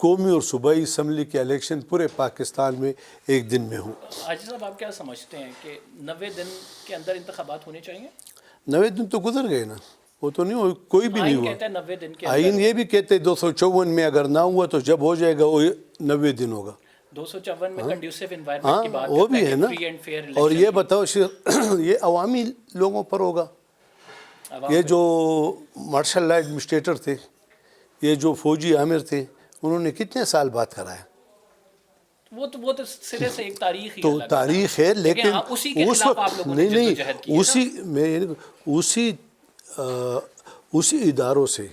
قومی اور صوبائی اسمبلی کے الیکشن پورے پاکستان میں ایک دن میں ہوں. حاجی صاحب آپ کیا سمجھتے ہیں کہ 90 دن کے اندر انتخابات ہونے چاہیے؟ 90 دن تو گزر گئے نا, وہ تو نہیں ہوئی, کوئی بھی نہیں آئین ہوا. کہتا ہے 90 دن کے آئین اندر. یہ بھی کہتے ہیں 254 میں اگر نہ ہوا تو جب ہو جائے گا وہ 90 دن ہوگا. 254 میں کنڈیوسو انوائرمنٹ کی ہاں بات وہ کرتا بھی ہے نا. فری اینڈ فیئر اور الیکشن. یہ بتاؤ یہ عوامی لوگوں پر ہوگا. یہ جو مارشل لا ایڈمنسٹریٹر تھے, یہ جو فوجی عامر تھے, انہوں نے کتنے سال بعد کرایا. وہ تو سرے سے ایک تاریخ ہی تو الگ تاریخ ہے, لیکن اسی کے اس خلاف وقت آپ لوگوں نے نہیں جدوجہد کی ہے نا؟ اسی اداروں سے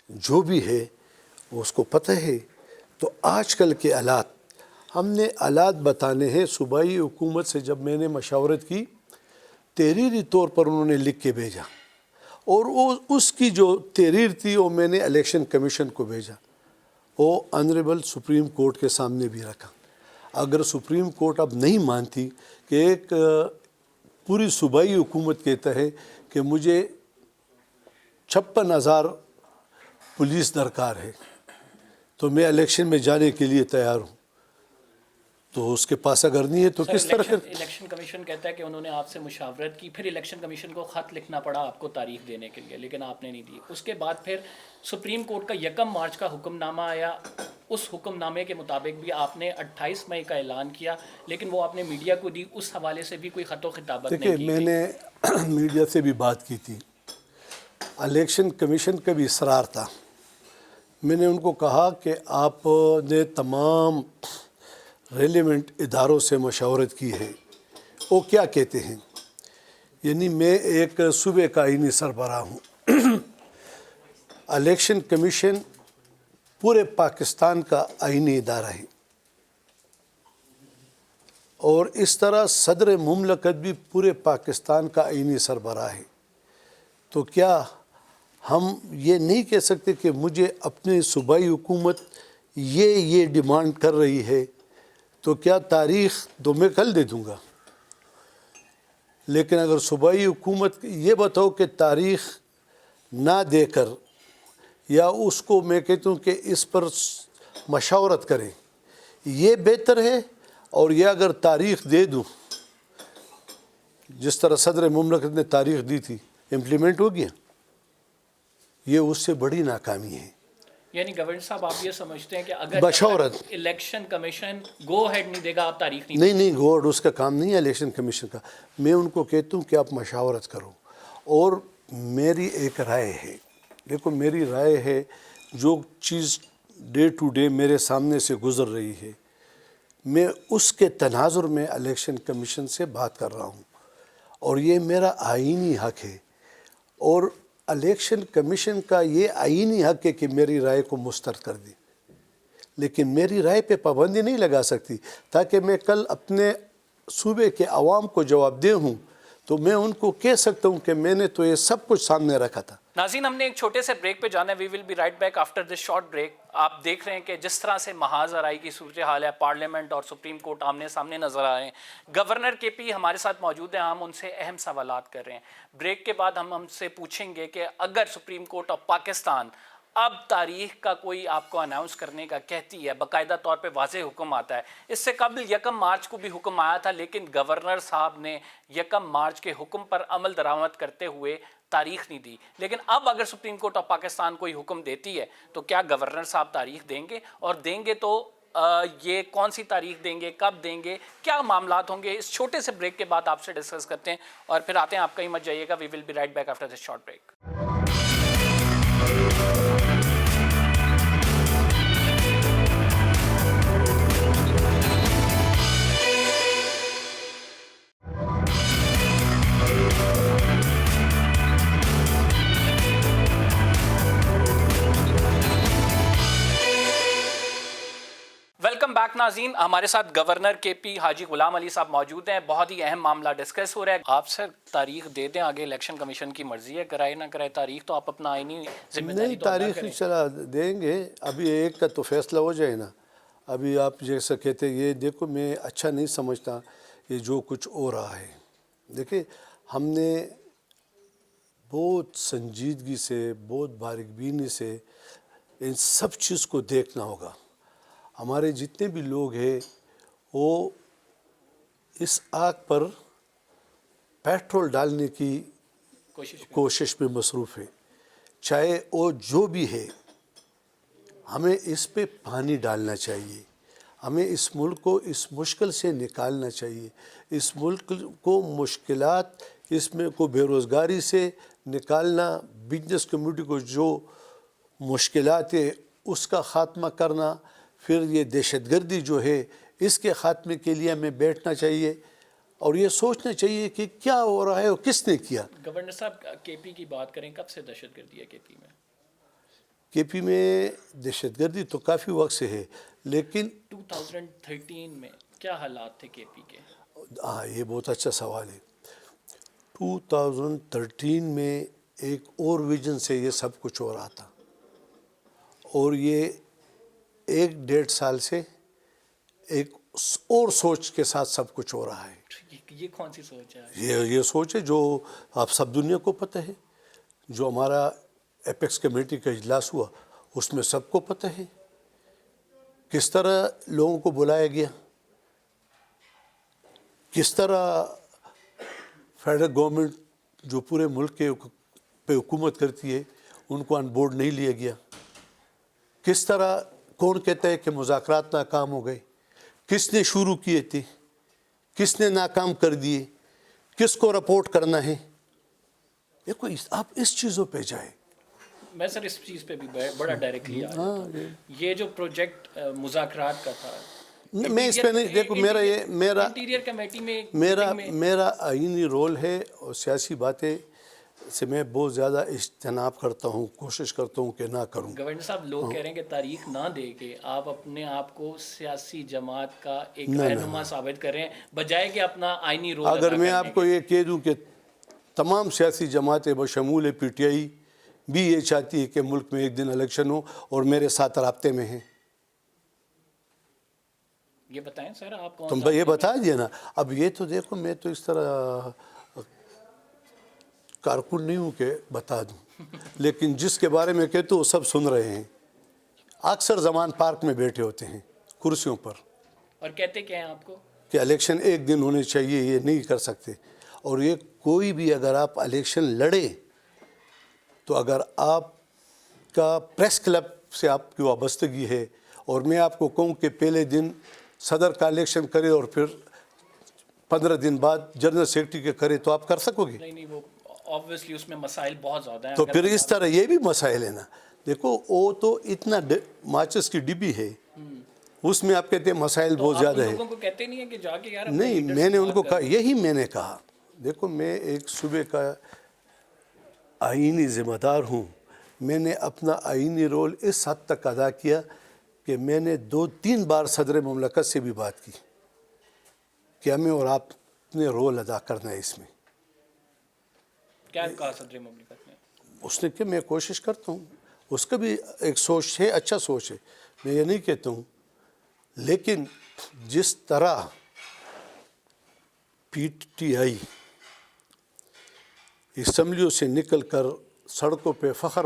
جو بھی ہے اس کو پتہ ہے. تو آج کل کے آلات, ہم نے آلات بتانے ہیں. صوبائی حکومت سے جب میں نے مشاورت کی, تحریری طور پر انہوں نے لکھ کے بھیجا, اور اس کی جو تحریر تھی وہ میں نے الیکشن کمیشن کو بھیجا, وہ آنریبل سپریم کورٹ کے سامنے بھی رکھا. اگر سپریم کورٹ اب نہیں مانتی کہ ایک پوری صوبائی حکومت کہتا ہے کہ مجھے 56,000 پولیس درکار ہے تو میں الیکشن میں جانے کے لیے تیار ہوں, تو اس کے پاس اگر نہیں ہے تو کس طرح کر. الیکشن کمیشن کہتا ہے کہ انہوں نے آپ سے مشاورت کی, پھر الیکشن کمیشن کو خط لکھنا پڑا آپ کو تاریخ دینے کے لیے, لیکن آپ نے نہیں دی. اس کے بعد پھر سپریم کورٹ کا 1 مارچ کا حکم نامہ آیا. اس حکم نامے کے مطابق بھی آپ نے 28 مئی کا اعلان کیا, لیکن وہ آپ نے میڈیا کو دی. اس حوالے سے بھی کوئی خط و خطابت نہیں دیکھیں, کی میں گئی. نے میڈیا سے بھی بات کی تھی. الیکشن کمیشن کا بھی اصرار تھا. میں نے ان کو کہا کہ آپ نے تمام ریلیونٹ اداروں سے مشاورت کی ہے, وہ کیا کہتے ہیں. یعنی میں ایک صوبے کا آئینی سربراہ ہوں. الیکشن کمیشن پورے پاکستان کا آئینی ادارہ ہے, اور اس طرح صدر مملکت بھی پورے پاکستان کا آئینی سربراہ ہے. تو کیا ہم یہ نہیں کہہ سکتے کہ مجھے اپنی صوبائی حکومت یہ ڈیمانڈ کر رہی ہے, تو کیا تاریخ تو میں کل دے دوں گا, لیکن اگر صوبائی حکومت یہ بتاؤ کہ تاریخ نہ دے کر, یا اس کو میں کہتا ہوں کہ اس پر مشاورت کریں, یہ بہتر ہے. اور یہ اگر تاریخ دے دوں, جس طرح صدر مملکت نے تاریخ دی تھی, امپلیمنٹ ہو گیا, یہ اس سے بڑی ناکامی ہے. یعنی گورنر صاحب آپ یہ سمجھتے ہیں کہ اگر بشاورت الیکشن کمیشن گو ہیڈ نہیں دے گا آپ تاریخ نہیں گورڈ اس کا کام نہیں ہے الیکشن کمیشن کا. میں ان کو کہتا ہوں کہ آپ مشاورت کرو. اور میری ایک رائے ہے, دیکھو میری رائے ہے, جو چیز ڈے ٹو ڈے میرے سامنے سے گزر رہی ہے, میں اس کے تناظر میں الیکشن کمیشن سے بات کر رہا ہوں, اور یہ میرا آئینی حق ہے. اور الیکشن کمیشن کا یہ آئینی حق ہے کہ میری رائے کو مسترد کر دے, لیکن میری رائے پہ پابندی نہیں لگا سکتی, تاکہ میں کل اپنے صوبے کے عوام کو جواب دہ ہوں, تو میں ان کو کہہ سکتا ہوں کہ میں نے تو یہ سب کچھ سامنے رکھا تھا. ناظرین, ہم نے ایک چھوٹے سے بریک پہ جانا ہے. We will be right back after this short break. آپ دیکھ رہے ہیں کہ جس طرح سے محاذ آرائی کی صورتحال ہے, پارلیمنٹ اور سپریم کورٹ آمنے سامنے نظر آ رہے ہیں. گورنر کے پی ہمارے ساتھ موجود ہیں, ہم ان سے اہم سوالات کر رہے ہیں. بریک کے بعد ہم سے پوچھیں گے کہ اگر سپریم کورٹ آف پاکستان اب تاریخ کا کوئی آپ کو اناؤنس کرنے کا کہتی ہے, باقاعدہ طور پہ واضح حکم آتا ہے. اس سے قبل 1 مارچ کو بھی حکم آیا تھا, لیکن گورنر صاحب نے 1 مارچ کے حکم پر عمل درآمد کرتے ہوئے تاریخ نہیں دی. لیکن اب اگر سپریم کورٹ آف پاکستان کوئی حکم دیتی ہے تو کیا گورنر صاحب تاریخ دیں گے, اور دیں گے تو یہ کون سی تاریخ دیں گے, کب دیں گے, کیا معاملات ہوں گے؟ اس چھوٹے سے بریک کے بعد آپ سے ڈسکس کرتے ہیں, اور پھر آتے ہیں. آپ کہیں مت جائیے گا. We will be right back after this short break. Welcome back ناظرین. ہمارے ساتھ گورنر کے پی حاجی غلام علی صاحب موجود ہیں. بہت ہی اہم معاملہ ڈسکس ہو رہا ہے. آپ سر تاریخ دے دیں, آگے الیکشن کمیشن کی مرضی ہے, کرائے نہ کرائے تاریخ, تو آپ اپنا آئینی ذمہ داری نہیں, تو ادا تاریخ کریں. چلا دیں گے. ابھی ایک کا تو فیصلہ ہو جائے نا. ابھی آپ جیسا کہتے یہ دیکھو, میں اچھا نہیں سمجھتا یہ جو کچھ ہو رہا ہے. دیکھیں, ہم نے بہت سنجیدگی سے, بہت باریک بینی سے ان سب چیز کو دیکھنا ہوگا. ہمارے جتنے بھی لوگ ہیں وہ اس آگ پر پیٹرول ڈالنے کی کوشش میں مصروف ہے. چاہے وہ جو بھی ہے، ہمیں اس پہ پانی ڈالنا چاہیے. ہمیں اس ملک کو اس مشکل سے نکالنا چاہیے. اس ملک کو مشکلات، اس میں کو بے روزگاری سے نکالنا، بزنس کمیونٹی کو جو مشکلات ہے اس کا خاتمہ کرنا، پھر یہ دہشت گردی جو ہے اس کے خاتمے کے لیے ہمیں بیٹھنا چاہیے اور یہ سوچنا چاہیے کہ کیا ہو رہا ہے اور کس نے کیا. گورنر صاحب کے پی کی بات کریں، کب سے دہشت گردی ہے کے پی میں؟ کے پی میں دہشت گردی تو کافی وقت سے ہے، لیکن 2013 میں کیا حالات تھے کے پی کے؟ ہاں، یہ بہت اچھا سوال ہے. 2013 میں ایک اور ویژن سے یہ سب کچھ ہو رہا تھا، اور یہ 1-1.5 سال سے ایک اور سوچ کے ساتھ سب کچھ ہو رہا ہے. یہ کون سی سوچ ہے؟ یہ سوچ ہے جو آپ سب دنیا کو پتہ ہے. جو ہمارا ایپیکس کمیٹی کا اجلاس ہوا اس میں سب کو پتہ ہے کس طرح لوگوں کو بلایا گیا، کس طرح فیڈرل گورنمنٹ جو پورے ملک کے پہ حکومت کرتی ہے ان کو آن بورڈ نہیں لیا گیا، کس طرح کون کہتا ہے کہ مذاکرات ناکام ہو گئے، کس نے شروع کیے تھے، کس نے ناکام کر دیے، کس کو رپورٹ کرنا ہے. دیکھو آپ اس چیزوں پہ جائیں. میں سر اس چیز پہ بھی بڑا ڈائریکٹلی آ رہا تھا. یہ جو پروجیکٹ مذاکرات کا تھا، میں اس پہ نہیں، دیکھو میرا انٹیریئر کمیٹی میں میرا آئینی رول ہے اور سیاسی باتیں سے میں بہت زیادہ اجتناب کرتا ہوں، کوشش کرتا ہوں کہ نہ کروں. گورنر صاحب لوگ کہہ رہے ہیں کہ تاریخ نہ دے کے آپ اپنے آپ کو سیاسی جماعت کا ایک رہنما ثابت کر رہے ہیں بجائے کہ اپنا آئینی رول ادا اگر میں کرنے آپ کو یہ کہہ دوں کہ تمام سیاسی جماعتیں بشمول پی ٹی آئی بھی یہ چاہتی ہے کہ ملک میں ایک دن الیکشن ہو اور میرے ساتھ رابطے میں ہیں. یہ بتائیں سر آپ کون تم یہ بتا دیے نا. اب یہ تو دیکھو میں تو اس طرح کارکن نہیں ہوں کہ بتا دوں، لیکن جس کے بارے میں کہتے وہ سب سن رہے ہیں. اکثر زمان پارک میں بیٹھے ہوتے ہیں کرسیوں پر اور کہتے کیا ہیں آپ کو کہ الیکشن ایک دن ہونے چاہیے، یہ نہیں کر سکتے. اور یہ کوئی بھی اگر آپ الیکشن لڑے تو اگر آپ کا پریس کلب سے آپ کی وابستگی ہے اور میں آپ کو کہوں کہ پہلے دن صدر کا الیکشن کرے اور پھر 15 دن بعد جنرل سیکرٹری کے کرے تو آپ کر سکو گے؟ نہیں وہ obviously اس میں مسائل بہت زیادہ ہیں. تو پھر اس طرح یہ بھی مسائل ہے نا. دیکھو وہ تو اتنا ماچس کی ڈبی ہے، اس میں آپ کہتے ہیں مسائل بہت زیادہ ہے. لوگوں کو کہتے نہیں ہیں کہ جا کے یار نہیں، میں نے ان کو کہا، یہی میں نے کہا. دیکھو میں ایک صوبے کا آئینی ذمہ دار ہوں. میں نے اپنا آئینی رول اس حد تک ادا کیا کہ میں نے 2-3 بار صدر مملکت سے بھی بات کی کہ ہمیں اور آپ نے رول ادا کرنا ہے اس میں. کیا کہا صدر مملکت نے؟ اس نے کہ میں کوشش کرتا ہوں. اس کا بھی ایک سوچ ہے، اچھا سوچ ہے، میں یہ نہیں کہتا ہوں. لیکن جس طرح پی ٹی آئی اسمبلیوں سے نکل کر سڑکوں پہ فخر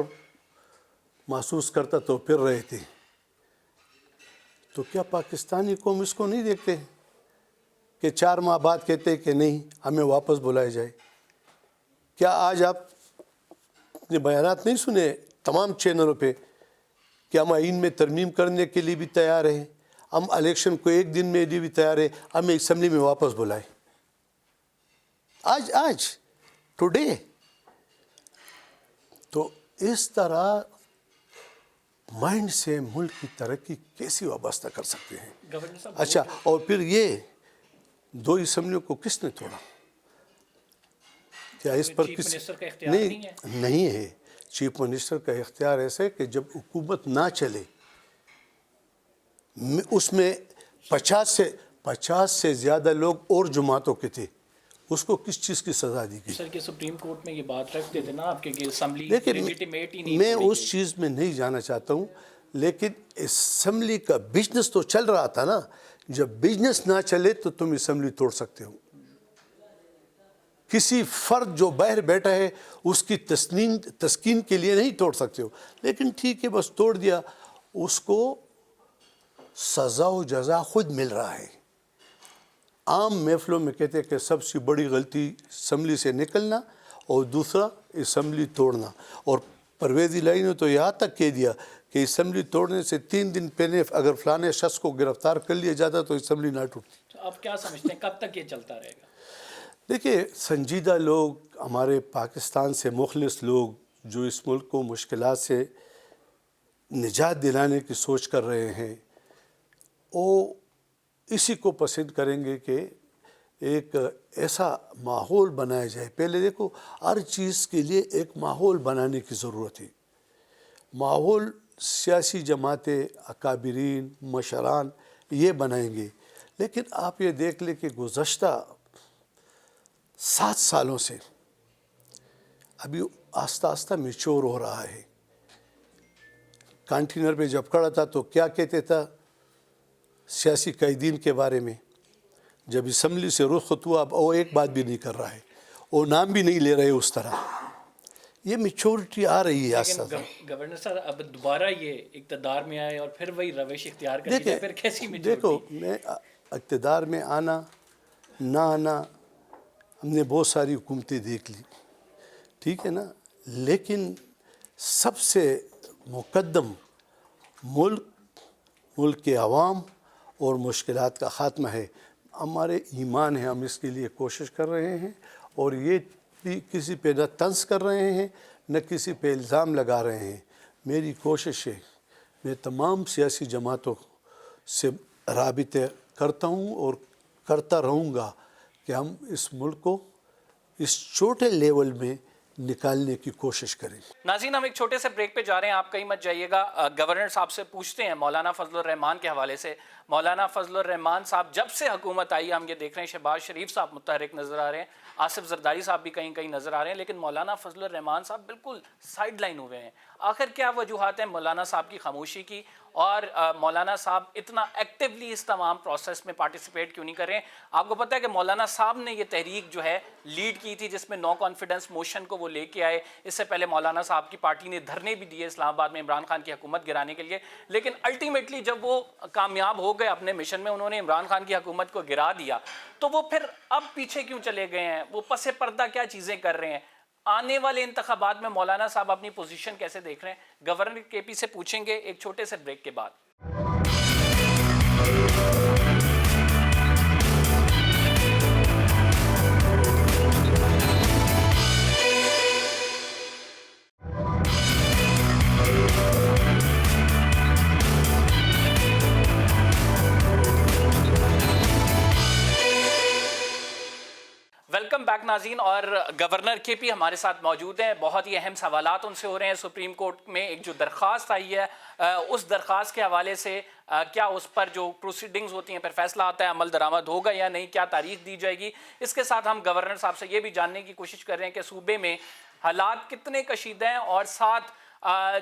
محسوس کرتا تو پھر رہے تھے، تو کیا پاکستانی قوم اس کو نہیں دیکھتے کہ 4 ماہ بعد کہتے کہ نہیں ہمیں واپس بلائے جائے؟ کیا آج آپ نے بیانات نہیں سنے تمام چینلوں پہ کہ ہم آئین میں ترمیم کرنے کے لیے بھی تیار ہیں، ہم الیکشن کو ایک دن میں بھی تیار ہیں، ہمیں اسمبلی میں واپس بلائیں؟ آج ٹوڈے. تو اس طرح مائنڈ سے ملک کی ترقی کیسی وابستہ کر سکتے ہیں؟ گورنر صاحب اچھا، اور پھر یہ 2 اسمبلیوں کو کس نے توڑا؟ کیا اس پر چیف کس منسٹر کا اختیار نہیں ہے؟ نہیں ہے. چیف منسٹر کا اختیار ایسا ہے کہ جب حکومت نہ چلے، اس میں 50 سے زیادہ لوگ اور جماعتوں کے تھے، اس کو کس چیز کی سزا دی گئی؟ سر کہ سپریم کورٹ میں یہ بات رکھتے تھے نا آپ کے کہ اسمبلی لیکن لیجیٹیمیٹ ہی نہیں. میں اس چیز میں نہیں جانا چاہتا ہوں، لیکن اسمبلی کا بزنس تو چل رہا تھا نا. جب بزنس نہ چلے تو تم اسمبلی توڑ سکتے ہو. کسی فرد جو باہر بیٹھا ہے اس کی تسکین کے لیے نہیں توڑ سکتے ہو، لیکن ٹھیک ہے بس توڑ دیا، اس کو سزا و جزا خود مل رہا ہے۔ عام محفلوں میں کہتے ہیں کہ سب سے بڑی غلطی اسمبلی سے نکلنا اور دوسرا اسمبلی توڑنا، اور پرویز الہی نے تو یہاں تک کہہ دیا کہ اسمبلی توڑنے سے 3 دن پہلے اگر فلانے شخص کو گرفتار کر لیا جاتا تو اسمبلی نہ ٹوٹتی۔ تو آپ کیا سمجھتے ہیں کب تک یہ چلتا رہے گا؟ دیکھیے، سنجیدہ لوگ، ہمارے پاکستان سے مخلص لوگ جو اس ملک کو مشکلات سے نجات دلانے کی سوچ کر رہے ہیں، وہ اسی کو پسند کریں گے کہ ایک ایسا ماحول بنایا جائے۔ پہلے دیکھو، ہر چیز کے لیے ایک ماحول بنانے کی ضرورت ہے۔ ماحول سیاسی جماعتیں، اکابرین، مشران یہ بنائیں گے، لیکن آپ یہ دیکھ لیں کہ گزشتہ 7 سالوں سے ابھی آہستہ آہستہ میچور ہو رہا ہے۔ کانٹینر پہ جب کھڑا تھا تو کیا کہتے تھا سیاسی قائدین کے بارے میں، جب اسمبلی سے رخصت ہوا اب وہ ایک بات بھی نہیں کر رہا ہے، وہ نام بھی نہیں لے رہے اس طرح۔ یہ میچورٹی آ رہی ہے آہستہ آہستہ۔ گورنر صاحب اب دوبارہ یہ اقتدار میں آئے اور پھر وہی روش اختیار کر دیا، پھر کیسی میچورٹی؟ دیکھو، میں اقتدار میں آنا نہ آنا، ہم نے بہت ساری حکومتیں دیکھ لی، ٹھیک ہے نا، لیکن سب سے مقدم ملک کے عوام اور مشکلات کا خاتمہ ہے۔ ہمارے ایمان ہے، ہم اس کے لیے کوشش کر رہے ہیں، اور یہ بھی کسی پہ نہ طنز کر رہے ہیں نہ کسی پہ الزام لگا رہے ہیں۔ میری کوشش ہے، میں تمام سیاسی جماعتوں سے رابطے کرتا ہوں اور کرتا رہوں گا کہ ہم اس ملک کو اس چھوٹے لیول میں نکالنے کی کوشش کریں۔ ناظرین، ہم ایک چھوٹے سے بریک پہ جا رہے ہیں، آپ کہیں مت جائیے گا۔ گورنر صاحب سے پوچھتے ہیں مولانا فضل الرحمان کے حوالے سے۔ مولانا فضل الرحمان صاحب جب سے حکومت آئی، ہم یہ دیکھ رہے ہیں شہباز شریف صاحب متحرک نظر آ رہے ہیں، آصف زرداری صاحب بھی کہیں نظر آ رہے ہیں، لیکن مولانا فضل الرحمان صاحب بالکل سائیڈ لائن ہوئے ہیں۔ آخر کیا وجوہات ہیں مولانا صاحب کی خاموشی کی، اور مولانا صاحب اتنا ایکٹیولی اس تمام پروسیس میں پارٹیسپیٹ کیوں نہیں کر رہے ہیں؟ آپ کو پتہ ہے کہ مولانا صاحب نے یہ تحریک جو ہے لیڈ کی تھی، جس میں نو کانفیڈنس موشن کو وہ لے کے آئے۔ اس سے پہلے مولانا صاحب کی پارٹی نے دھرنے بھی دیے اسلام آباد میں عمران خان کی حکومت گرانے کے لیے، لیکن الٹیمیٹلی جب وہ کامیاب ہو گئے اپنے مشن میں، انہوں نے عمران خان کی حکومت کو گرا دیا، تو وہ پھر اب پیچھے کیوں چلے گئے ہیں؟ وہ پس پردہ کیا چیزیں کر رہے ہیں؟ آنے والے انتخابات میں مولانا صاحب اپنی پوزیشن کیسے دیکھ رہے ہیں؟ گورنر کے پی سے پوچھیں گے ایک چھوٹے سے بریک کے بعد۔ ویلکم بیک ناظرین، اور گورنر کے پی ہمارے ساتھ موجود ہیں۔ بہت ہی اہم سوالات ان سے ہو رہے ہیں۔ سپریم کورٹ میں ایک جو درخواست آئی ہے، اس درخواست کے حوالے سے کیا اس پر جو پروسیڈنگز ہوتی ہیں پھر فیصلہ آتا ہے، عمل درآمد ہوگا یا نہیں، کیا تاریخ دی جائے گی؟ اس کے ساتھ ہم گورنر صاحب سے یہ بھی جاننے کی کوشش کر رہے ہیں کہ صوبے میں حالات کتنے کشیدہ ہیں، اور ساتھ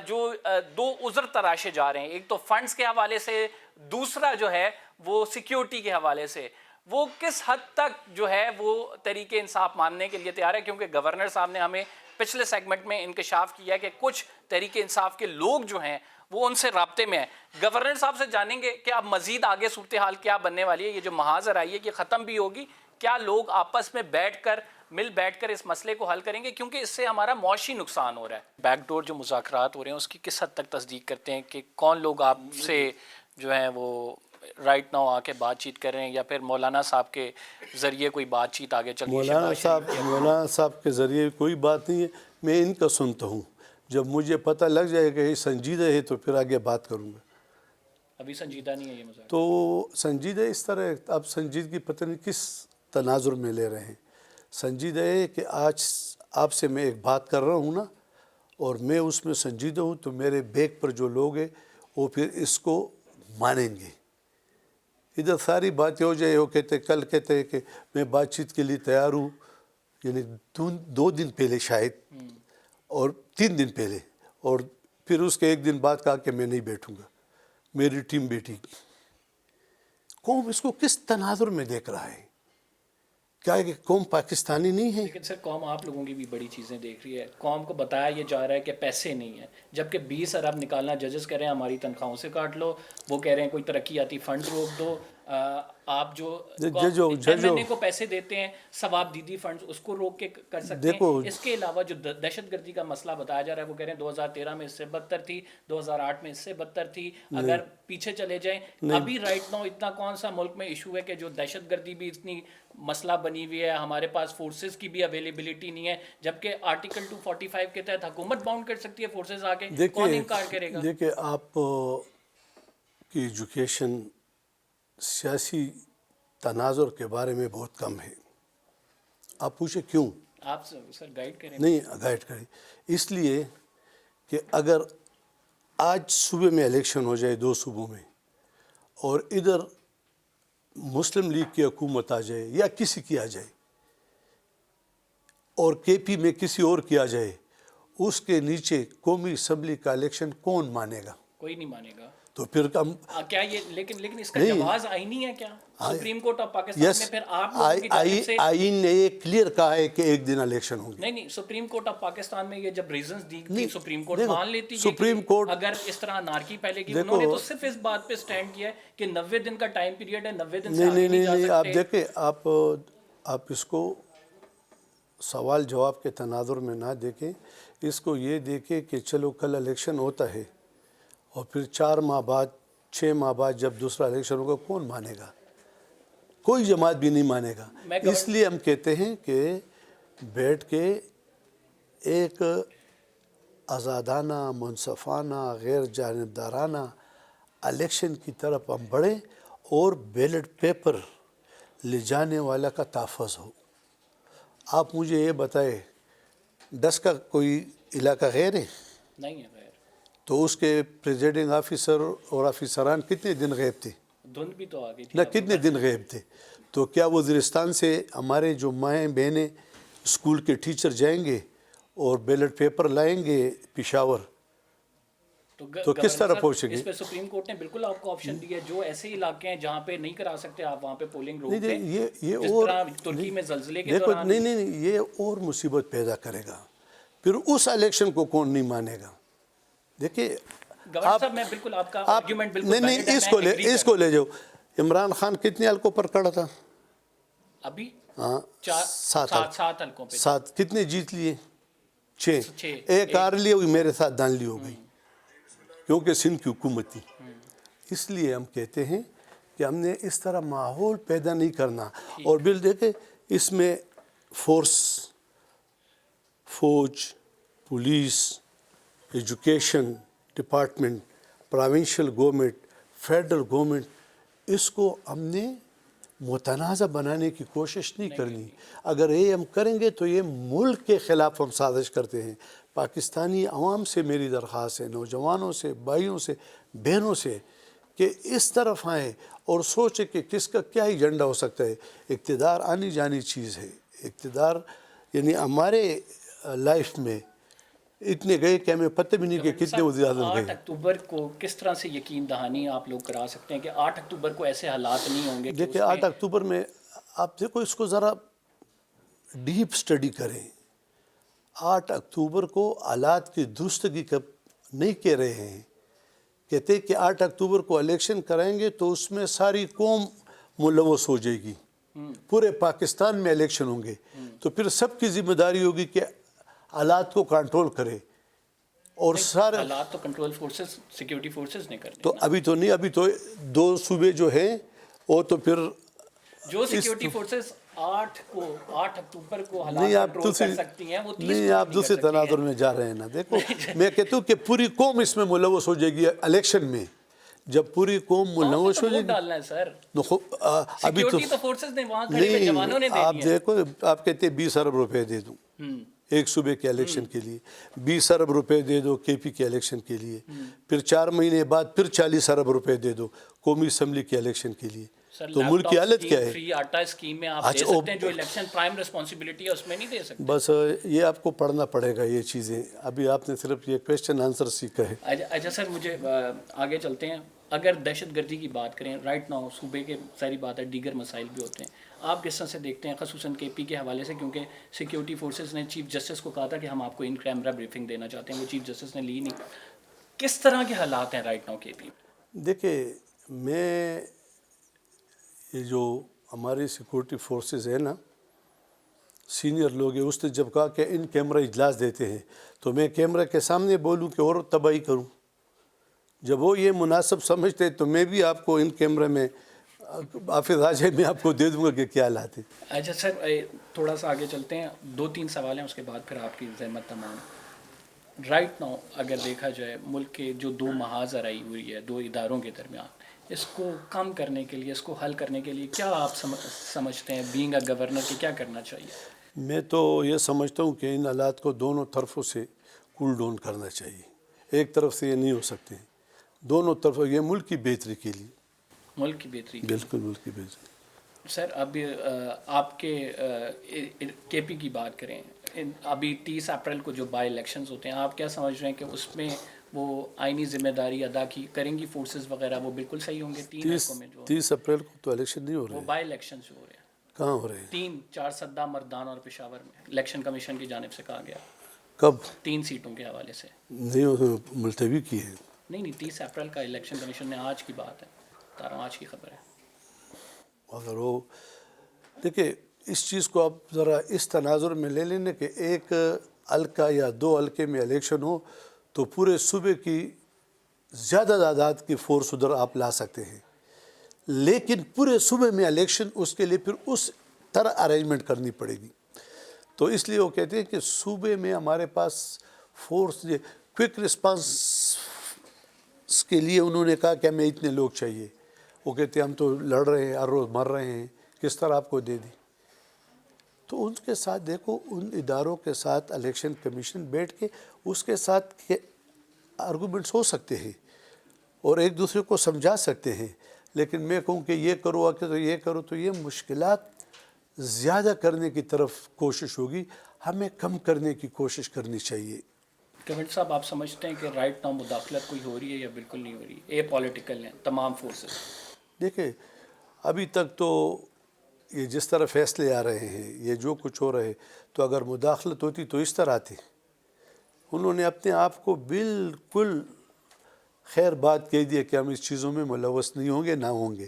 جو 2 عذر تراشے جا رہے ہیں، ایک تو فنڈز کے حوالے سے، دوسرا جو ہے وہ سیکیورٹی کے حوالے سے، وہ کس حد تک جو ہے وہ طریق انصاف ماننے کے لیے تیار ہے؟ کیونکہ گورنر صاحب نے ہمیں پچھلے سیگمنٹ میں انکشاف کیا کہ کچھ تحریک انصاف کے لوگ جو ہیں وہ ان سے رابطے میں ہیں۔ گورنر صاحب سے جانیں گے کہ اب مزید آگے صورتحال کیا بننے والی ہے، یہ جو محاذ آئی ہے کہ ختم بھی ہوگی، کیا لوگ آپس میں مل بیٹھ کر اس مسئلے کو حل کریں گے، کیونکہ اس سے ہمارا معاشی نقصان ہو رہا ہے۔ بیک ڈور جو مذاکرات ہو رہے ہیں اس کی کس حد تک تصدیق کرتے ہیں کہ کون لوگ آپ سے جو ہیں وہ رائٹ ناؤ آ کے بات چیت کر رہے ہیں، یا پھر مولانا صاحب کے ذریعے کوئی بات چیت آگے چل رہی ہے؟ مولانا صاحب کے ذریعے کوئی بات نہیں ہے، میں ان کا سنتا ہوں۔ جب مجھے پتہ لگ جائے کہ یہ سنجیدہ ہے تو پھر آگے بات کروں گا۔ ابھی سنجیدہ نہیں ہے یہ مذاکرات؟ تو سنجیدہ اس طرح ہے، اب سنجیدگی پتہ نہیں کس تناظر میں لے رہے ہیں۔ سنجیدہ ہے کہ آج آپ سے میں ایک بات کر رہا ہوں نا، اور میں اس میں سنجیدہ ہوں، تو میرے بیک پر جو لوگ ہیں وہ پھر اس کو مانیں گے۔ ادھر ساری باتیں ہو جائے، وہ کل کہتے ہیں کہ میں بات چیت کے لیے تیار ہوں، یعنی 2 دن پہلے شاید، اور 3 دن پہلے، اور پھر اس کے 1 دن بعد کہا کہ میں نہیں بیٹھوں گا، میری ٹیم بیٹھی گی۔ قوم اس کو کس تناظر میں دیکھ رہا ہے؟ کیا ہے کہ قوم پاکستانی نہیں ہے؟ لیکن سر قوم آپ لوگوں کی بھی بڑی چیزیں دیکھ رہی ہے. قوم کو بتایا یہ جا رہا ہے کہ پیسے نہیں ہیں, جبکہ 20 ارب نکالنا ججز کہہ رہے ہیں ہماری تنخواہوں سے کاٹ لو, وہ کہہ رہے ہیں کوئی ترقیاتی فنڈ روک دو, آپ جو ایم این اے کو پیسے دیتے ہیں ثواب دیدی فنڈ اس کو روک کے کر سکتے ہیں. اس کے علاوہ جو دہشت گردی کا مسئلہ بتایا جا رہا ہے وہ کہہ رہے ہیں 2013 میں اس سے بدتر تھی, 2008 میں اس سے بدتر تھی. اگر پیچھے چلے جائیں ابھی رائٹ ناؤ اتنا کون سا ملک میں ایشو ہے کہ جو دہشت گردی بھی اتنی مسئلہ بنی ہوئی ہے, ہمارے پاس فورسز کی بھی اویلیبلٹی نہیں ہے, جبکہ آرٹیکل 245 کے تحت حکومت باؤنڈ کر سکتی ہے فورسز آ کے, کون انکار کرے گا؟ دیکھیں آپ کی ایجوکیشن سیاسی تناظر کے بارے میں بہت کم ہے. آپ پوچھیں کیوں؟ آپ سر گائیڈ کریں. نہیں گائیڈ کریں, اس لیے کہ اگر آج صوبے میں الیکشن ہو جائے 2 صوبوں میں, اور ادھر مسلم لیگ کی حکومت آ جائے یا کسی کی آ جائے, اور کے پی میں کسی اور کی آ جائے, اس کے نیچے قومی اسمبلی کا الیکشن کون مانے گا؟ کوئی نہیں مانے گا. تو پھر ہم کیا یہ لیکن اس کا جواز آئینی ہے کیا؟ سپریم کورٹ آف پاکستان میں پھر آپ لوگوں کی جانب سے آئین نے یہ کلیئر کہا ہے کہ ایک دن الیکشن ہوگی. نہیں, سپریم کورٹ آف پاکستان میں یہ جب ریزنز دی تھی سپریم کورٹ مان لیتی ہے سپریم کورٹ اگر اس طرح انارکی پھیلے گی. انہوں نے تو صرف اس بات پہ سٹینڈ کیا ہے کہ 90 دن کا ٹائم پیریڈ ہے, 90 دن سے آگے نہیں جا سکتے. آپ دیکھیں, آپ اس کو سوال جواب کے تناظر میں نہ دیکھیں, اس کو یہ دیکھیں کہ چلو کل الیکشن ہوتا ہے اور پھر 4 ماہ بعد 6 ماہ بعد جب دوسرا الیکشن ہوگا کون مانے گا؟ کوئی جماعت بھی نہیں مانے گا. اس لیے ہم کہتے ہیں کہ بیٹھ کے ایک آزادانہ, منصفانہ, غیر جانبدارانہ الیکشن کی طرف ہم بڑھیں اور بیلٹ پیپر لے جانے والا کا تحفظ ہو. آپ مجھے یہ بتائے 10 کا کوئی علاقہ غیر ہے؟ نہیں ہے غیر. تو اس کے پریزیڈنگ آفیسر اور آفیسران کتنے دن غائب تھے؟ دھند بھی تو آگئی تھی. نہ کتنے دن غائب تھے؟ تو کیا وزیرستان سے ہمارے جو مائیں بہنیں اسکول کے ٹیچر جائیں گے اور بیلٹ پیپر لائیں گے پشاور تو کس طرح پہنچیں گے؟ اس پہ سپریم کورٹ نے بالکل آپ کو آپشن دیا ہے, جو ایسے علاقے ہیں جہاں پہ نہیں کرا سکتے آپ وہاں پہ پولنگ روک دیں. یہ جس اور طرح ترکی میں زلزلے کے دیکھو, دوران نہیں یہ اور مصیبت پیدا کرے گا. پھر اس الیکشن کو کون نہیں مانے گا؟ دیکھیے گورنر صاحب, میں بالکل آپ کا آرگیومنٹ بالکل نہیں اس کو لے جاؤ. عمران خان کتنے حلقوں پر کڑا تھا ابھی؟ ہاں 7 حلقوں پہ. 7 کتنے جیت لیے؟ 6. ایک ہار لی ہوئی, میرے ساتھ دانلی ہو گئی کیونکہ سندھ کی حکومت تھی. اس لیے ہم کہتے ہیں کہ ہم نے اس طرح ماحول پیدا نہیں کرنا. اور بل دیکھیں اس میں فوج, police, education department, provincial government, federal government, اس کو ہم نے متنازع بنانے کی کوشش نہیں کرنی. اگر یہ ہم کریں گے تو یہ ملک کے خلاف ہم سازش کرتے ہیں. پاکستانی عوام سے میری درخواست ہے, نوجوانوں سے, بھائیوں سے, بہنوں سے, کہ اس طرف آئیں اور سوچیں کہ کس کا کیا ایجنڈا ہو سکتا ہے. اقتدار آنی جانی چیز ہے. اقتدار یعنی ہمارے لائف میں اتنے گئے کہ ہمیں پتہ بھی نہیں کہ کتنے وزیر اعظم گئے. 8 اکتوبر کو کس طرح سے یقین دہانی آپ لوگ کرا سکتے ہیں کہ 8 اکتوبر کو ایسے حالات نہیں ہوں گے؟ دیکھیں 8 اکتوبر میں آپ دیکھو اس کو ذرا ڈیپ سٹڈی کریں. 8 اکتوبر کو حالات کی درستگی نہیں کہہ رہے ہیں, کہتے ہیں کہ 8 اکتوبر کو الیکشن کرائیں گے تو اس میں ساری قوم ملوث ہو جائے گی, پورے پاکستان میں الیکشن ہوں گے, تو پھر سب کی ذمہ داری ہوگی کہ حالات کو کنٹرول کرے. اور سارے حالات تو کنٹرول فورسز, سیکیورٹی فورسز نے کرنے. تو ابھی تو نہیں, ابھی تو 2 صوبے جو ہیں وہ تو پھر جو سیکیورٹی فورسز 8 اکتوبر کو حالات کنٹرول کر سکتی ہیں وہ 30 نہیں, آپ دوسرے تناظر میں جا رہے ہیں نا. دیکھو میں کہتا ہوں کہ پوری قوم اس میں ملوث ہو جائے گی الیکشن میں. جب پوری قوم ملوث ہو جائے گی ڈالنا ہے سر, ابھی تو سیکیورٹی تو فورسز نے وہاں کھڑے ہوئے جوانوں نے دے آپ دیا. دیکھو, آپ کہتے ہیں 20 ارب روپے دے دوں ایک صوبے کے الیکشن کے لیے, 20 ارب روپے دے دو کے پی کے الیکشن کے لیے, پھر 4 مہینے بعد پھر 40 ارب روپے دے دو قومی اسمبلی کے الیکشن کے لیے. تو ملک کی حالت کیا ہے؟ فری آٹا اسکیم میں آپ دے سکتے ہیں جو الیکشن پرائم رسپانسبلٹی ہے اس میں نہیں دے سکتے؟ بس یہ آپ کو پڑھنا پڑے گا یہ چیزیں. ابھی آپ نے صرف یہ کویشچن آنسر سیکھا ہے. اچھا سر مجھے آگے چلتے ہیں. اگر دہشت گردی کی بات کریں رائٹ ناؤ صوبے کے ساری بات ہے دیگر مسائل بھی ہوتے ہیں, آپ کس طرح سے دیکھتے ہیں خصوصاً کے پی کے حوالے سے, کیونکہ سیکیورٹی فورسز نے چیف جسٹس کو کہا تھا کہ ہم آپ کو ان کیمرہ بریفنگ دینا چاہتے ہیں, وہ چیف جسٹس نے لی نہیں. کس طرح کے حالات ہیں رائٹ ناؤ کے پی میں؟ دیکھیں میں یہ جو ہماری سیکورٹی فورسز ہیں نا, سینئر لوگ ہیں, اس نے جب کہا کہ ان کیمرہ اجلاس دیتے ہیں تو میں کیمرہ کے سامنے بولوں کہ اور تباہی کروں. جب وہ یہ مناسب سمجھتے تو میں بھی آپ کو ان کیمرہ میں حافظ آجائے میں آپ کو دے دوں گا کہ کیا حالات ہیں. اچھا سر تھوڑا سا آگے چلتے ہیں, 2-3 سوال ہیں اس کے بعد پھر آپ کی زحمت تمام. رائٹ ناؤ اگر دیکھا جائے ملک کے جو 2 محاذ آرائی ہوئی ہے 2 اداروں کے درمیان, اس کو کم کرنے کے لیے, اس کو حل کرنے کے لیے کیا آپ سمجھتے ہیں بینگ اے گورنر کہ کیا کرنا چاہیے؟ میں تو یہ سمجھتا ہوں کہ ان حالات کو دونوں طرفوں سے کول ڈاؤن کرنا چاہیے. ایک طرف سے یہ نہیں ہو سکتے, دونوں طرف, یہ ملک کی بہتری کے لیے. ملک کی بہتری بالکل ملک کی بہتری. سر اب آپ کے پی کی بات کریں, ابھی 30 اپریل کو جو بائی الیکشنز ہوتے ہیں, آپ کیا سمجھ رہے ہیں کہ اس میں وہ آئینی ذمہ داری ادا کریں گی فورسز وغیرہ, وہ بالکل صحیح ہوں گے؟ 3 حلقوں میں جو 30 اپریل کو تو الیکشن نہیں ہو رہے وہ ہیں. بائی الیکشنز جو ہو رہے ہیں کہاں ہو رہے ہیں؟ 3-4 سدہ, مردان اور پشاور میں الیکشن کمیشن کی جانب سے کہا گیا کب؟ 3 سیٹوں کے حوالے سے. نہیں وہ ملتوی کی ہے. نہیں 30 اپریل کا الیکشن کمیشن نے, آج کی بات ہے بتا رہا ہوں, آج کی خبر ہے. اگر وہ دیکھیں اس چیز کو آپ ذرا اس تناظر میں لے لیں کہ ایک حلقہ یا 2 حلقے میں الیکشن ہو تو پورے صوبے کی زیادہ تعداد کی فورس ادھر آپ لا سکتے ہیں, لیکن پورے صوبے میں الیکشن, اس کے لیے پھر اس طرح ارینجمنٹ کرنی پڑے گی. تو اس لیے وہ کہتے ہیں کہ صوبے میں ہمارے پاس فورس, کوئک رسپانس کے لیے انہوں نے کہا کہ ہمیں اتنے لوگ چاہیے. وہ کہتے ہیں ہم تو لڑ رہے ہیں, ہر روز مر رہے ہیں, کس طرح آپ کو دے دیں. تو ان کے ساتھ دیکھو, ان اداروں کے ساتھ الیکشن کمیشن بیٹھ کے اس کے ساتھ آرگومنٹس ہو سکتے ہیں اور ایک دوسرے کو سمجھا سکتے ہیں. لیکن میں کہوں کہ یہ کرو کہ تو یہ کرو, تو یہ مشکلات زیادہ کرنے کی طرف کوشش ہوگی. ہمیں کم کرنے کی کوشش کرنی چاہیے. کمنٹ صاحب آپ سمجھتے ہیں کہ رائٹ ناؤ مداخلت کوئی ہو رہی ہے یا بالکل نہیں ہو رہی؟ اے پولیٹیکل ہیں تمام فورسز. دیکھیں ابھی تک تو یہ جس طرح فیصلے آ رہے ہیں, یہ جو کچھ ہو رہے, تو اگر مداخلت ہوتی تو اس طرح آتی. انہوں نے اپنے آپ کو بالکل خیر بات کہہ دیا کہ ہم اس چیزوں میں ملوث نہیں ہوں گے, نہ ہوں گے.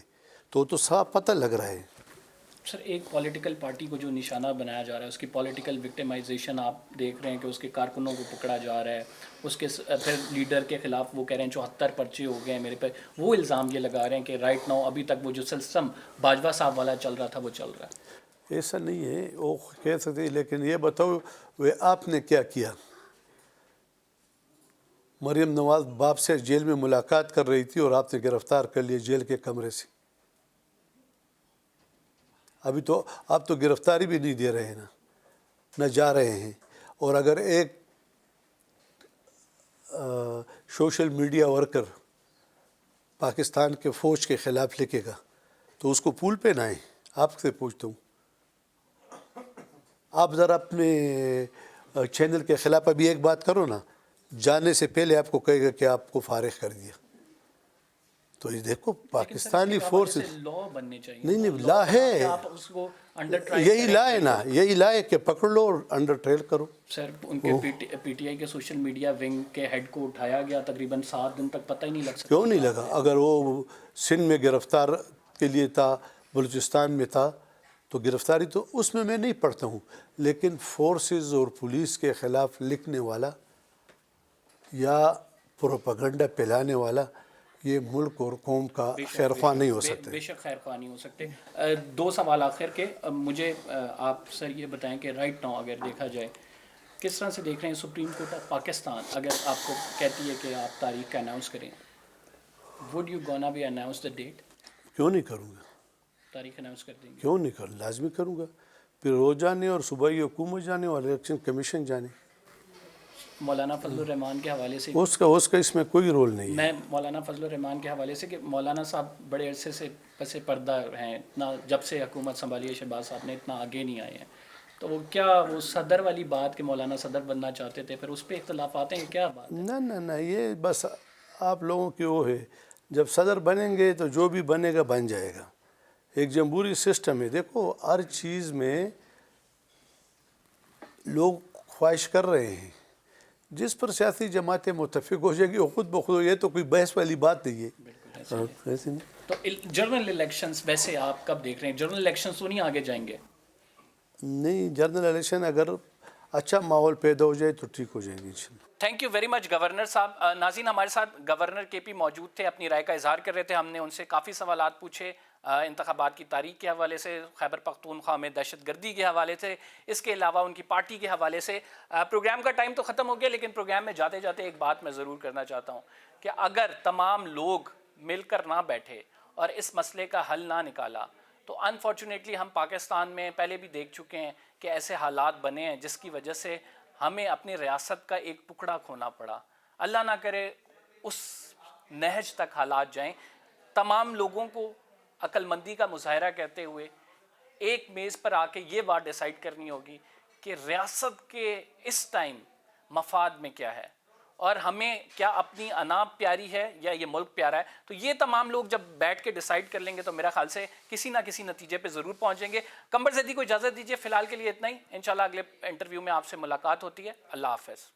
تو صاف پتہ لگ رہا ہے. سر ایک پولیٹیکل پارٹی کو جو نشانہ بنایا جا رہا ہے, اس کی پولیٹیکل وکٹمائزیشن آپ دیکھ رہے ہیں کہ اس کے کارکنوں کو پکڑا جا رہا ہے, اس کے پھر لیڈر کے خلاف وہ کہہ رہے ہیں 74 پرچے ہو گئے ہیں میرے پہ. وہ الزام یہ لگا رہے ہیں کہ رائٹ ناؤ ابھی تک وہ جو سلسلم باجوہ صاحب والا چل رہا تھا وہ چل رہا ہے. ایسا نہیں ہے, وہ کہہ سکتے ہیں, لیکن یہ بتاؤ وہ آپ نے کیا کیا؟ مریم نواز باپ سے جیل میں ملاقات کر رہی تھی اور آپ نے گرفتار کر لیا جیل کے کمرے سے. ابھی تو آپ تو گرفتاری بھی نہیں دے رہے ہیں, نہ جا رہے ہیں. اور اگر ایک سوشل میڈیا ورکر پاکستان کے فوج کے خلاف لکھے گا تو اس کو پول پہ نہ آئیں. آپ سے پوچھتا ہوں, آپ ذرا اپنے چینل کے خلاف ابھی ایک بات کرو نا, جانے سے پہلے آپ کو کہے گا کہ آپ کو فارغ کر دیا. تو یہ دیکھو پاکستانی فورس لا بننے چاہیے. نہیں لا ہے, یہی لا ہے نا, یہی لا ہے کہ پکڑ لو اور انڈر ٹرائل کرو. سر ان کے پی ٹی آئی کے سوشل میڈیا ونگ کے ہیڈ کو اٹھایا گیا, تقریباً 7 دن تک پتہ ہی نہیں لگ سکتا. کیوں نہیں لگا؟ اگر وہ سندھ میں گرفتار کے لیے تھا, بلوچستان میں تھا, تو گرفتاری تو اس میں نہیں پڑھتا ہوں. لیکن فورسز اور پولیس کے خلاف لکھنے والا یا پروپیگنڈا پھیلانے والا یہ ملک اور قوم کا خیر خواہ نہیں ہو سکتے. بے شک خیر خواہ نہیں ہو سکتے. 2 سوال آخر کے. مجھے آپ سر یہ بتائیں کہ رائٹ ناؤ اگر دیکھا جائے کس طرح سے دیکھ رہے ہیں سپریم کورٹ آف پاکستان اگر آپ کو کہتی ہے کہ آپ تاریخ کا اناؤنس کریں, would you gonna be announce the date? کیوں نہیں کروں گا؟ تاریخ اناؤنس کر دیں گے. کیوں نہیں کروں؟ لازمی کروں گا. پھر روز جانے اور صوبائی حکومت جانے اور الیکشن کمیشن جانے. مولانا فضل الرحمان کے حوالے سے اس کا اس میں کوئی رول نہیں ہے. میں مولانا فضل الرحمان کے حوالے سے کہ مولانا صاحب بڑے عرصے سے پس پردہ ہیں، اتنا جب سے حکومت سنبھالی ہے شہباز صاحب نے اتنا آگے نہیں آئے ہیں، تو وہ کیا وہ صدر والی بات کہ مولانا صدر بننا چاہتے تھے پھر اس پہ اختلافات ہیں، کیا بات ہے؟ نہ یہ بس آپ لوگوں کی وہ ہے، جب صدر بنیں گے تو جو بھی بنے گا بن جائے گا. ایک جمہوری سسٹم ہے. دیکھو ہر چیز میں لوگ خواہش کر رہے ہیں، جس پر سیاسی جماعتیں متفق ہو جائے گی وہ خود بخود، یہ تو کوئی بحث والی بات نہیں ہے. بالکل ایسے ہی ہے. تو جنرل الیکشنز ویسے آپ کب دیکھ رہے ہیں؟ جنرل الیکشنز تو نہیں آگے جائیں گے؟ نہیں، جنرل الیکشن اگر اچھا ماحول پیدا ہو جائے تو ٹھیک ہو جائیں گے انشاءاللہ. Thank you very much governor صاحب. ناظرین ہمارے ساتھ گورنر کے پی موجود تھے، اپنی رائے کا اظہار کر رہے تھے. ہم نے ان سے کافی سوالات پوچھے انتخابات کی تاریخ کے حوالے سے، خیبر پختونخوا میں دہشت گردی کے حوالے سے، اس کے علاوہ ان کی پارٹی کے حوالے سے. پروگرام کا ٹائم تو ختم ہو گیا، لیکن پروگرام میں جاتے جاتے ایک بات میں ضرور کرنا چاہتا ہوں کہ اگر تمام لوگ مل کر نہ بیٹھے اور اس مسئلے کا حل نہ نکالا تو انفارچونیٹلی ہم پاکستان میں پہلے بھی دیکھ چکے ہیں کہ ایسے حالات بنے ہیں جس کی وجہ سے ہمیں اپنی ریاست کا ایک ٹکڑا کھونا پڑا. اللہ نہ کرے اس نہج تک حالات جائیں. تمام لوگوں کو عقل مندی کا مظاہرہ کرتے ہوئے ایک میز پر آ کے یہ بات ڈیسائیڈ کرنی ہوگی کہ ریاست کے اس ٹائم مفاد میں کیا ہے اور ہمیں کیا اپنی انا پیاری ہے یا یہ ملک پیارا ہے. تو یہ تمام لوگ جب بیٹھ کے ڈیسائیڈ کر لیں گے تو میرا خیال سے کسی نہ کسی نتیجے پہ ضرور پہنچیں گے. قمر زیدی کو اجازت دیجیے، فی الحال کے لیے اتنا ہی. انشاءاللہ اگلے انٹرویو میں آپ سے ملاقات ہوتی ہے. اللہ حافظ.